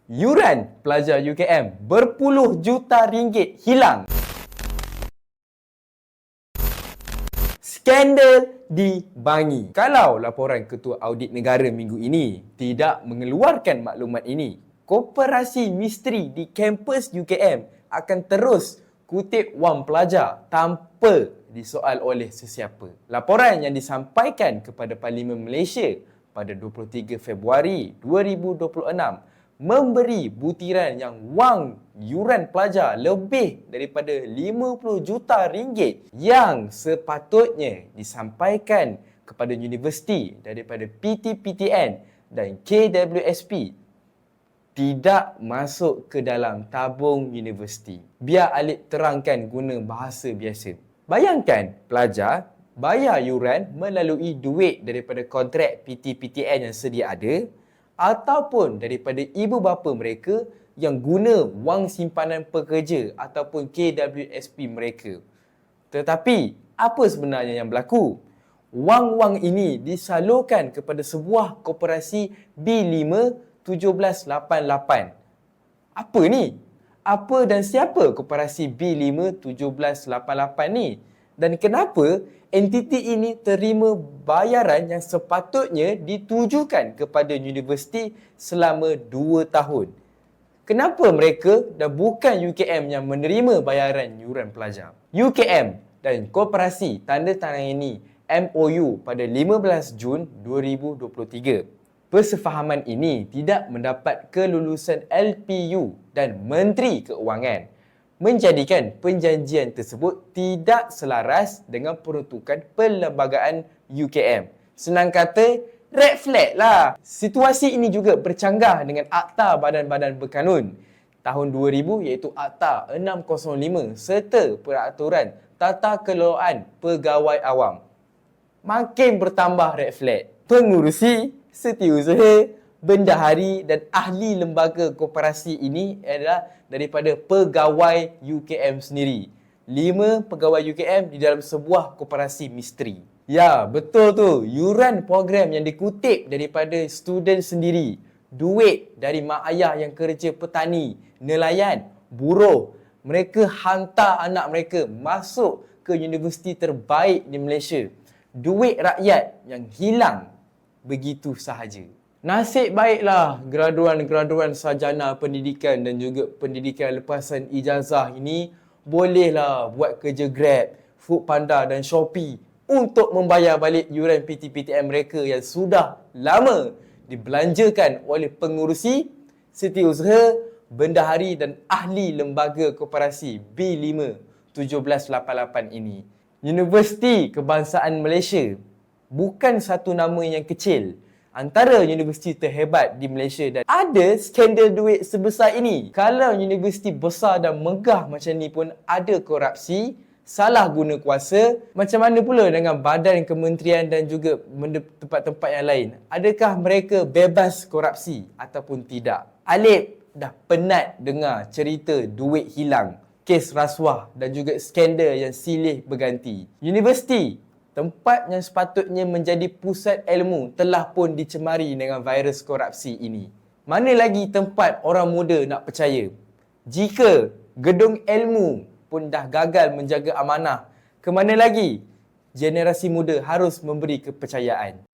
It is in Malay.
Yuran pelajar UKM berpuluh juta ringgit hilang. Skandal di Bangi. Kalau laporan Ketua Audit Negara minggu ini tidak mengeluarkan maklumat ini, koperasi misteri di kampus UKM akan terus kutip wang pelajar tanpa disoal oleh sesiapa. Laporan yang disampaikan kepada Parlimen Malaysia pada 23 Februari 2026 memberi butiran yang wang yuran pelajar lebih daripada 50 juta ringgit yang sepatutnya disampaikan kepada universiti daripada PTPTN dan KWSP tidak masuk ke dalam tabung universiti. Biar Alip terangkan guna bahasa biasa. Bayangkan pelajar bayar yuran melalui duit daripada kontrak PTPTN yang sedia ada ataupun daripada ibu bapa mereka yang guna wang simpanan pekerja ataupun KWSP mereka. Tetapi, apa sebenarnya yang berlaku? Wang-wang ini disalurkan kepada sebuah koperasi B5 1788. Apa ni? Apa dan siapa koperasi B5 1788 ni? Dan kenapa entiti ini terima bayaran yang sepatutnya ditujukan kepada universiti selama 2 tahun? Kenapa mereka dan bukan UKM yang menerima bayaran yuran pelajar? UKM dan koperasi tanda tangani MOU pada 15 Jun 2023. Persefahaman ini tidak mendapat kelulusan LPU dan Menteri Keuangan, menjadikan perjanjian tersebut tidak selaras dengan peruntukan perlembagaan UKM. Senang kata, red flag lah. Situasi ini juga bercanggah dengan Akta Badan-Badan Berkanun tahun 2000 iaitu Akta 605 serta Peraturan Tata Kelolaan Pegawai Awam. Makin bertambah red flag. Pengurusi, setiausaha, bendahari dan ahli lembaga koperasi ini adalah daripada pegawai UKM sendiri. 5 pegawai UKM di dalam sebuah koperasi misteri. Ya, betul tu. Yuran program yang dikutip daripada student sendiri. Duit dari mak ayah yang kerja petani, nelayan, buruh. Mereka hantar anak mereka masuk ke universiti terbaik di Malaysia. Duit rakyat yang hilang begitu sahaja. Nasib baiklah graduan-graduan sarjana pendidikan dan juga pendidikan lepasan ijazah ini bolehlah buat kerja Grab, Foodpanda dan Shopee untuk membayar balik yuran PTPTN mereka yang sudah lama dibelanjakan oleh pengurusi, setiausaha, bendahari dan ahli lembaga koperasi B5 1788 ini. Universiti Kebangsaan Malaysia bukan satu nama yang kecil antara universiti terhebat di Malaysia dan ada skandal duit sebesar ini. Kalau universiti besar dan megah macam ni pun ada korupsi, salah guna kuasa, macam mana pula dengan badan kementerian dan juga tempat-tempat yang lain? Adakah mereka bebas korupsi ataupun tidak? Alip dah penat dengar cerita duit hilang, kes rasuah dan juga skandal yang silih berganti. Universiti, tempat yang sepatutnya menjadi pusat ilmu, telah pun dicemari dengan virus korupsi ini. Mana lagi tempat orang muda nak percaya? Jika gedung ilmu pun dah gagal menjaga amanah, ke mana lagi generasi muda harus memberi kepercayaan?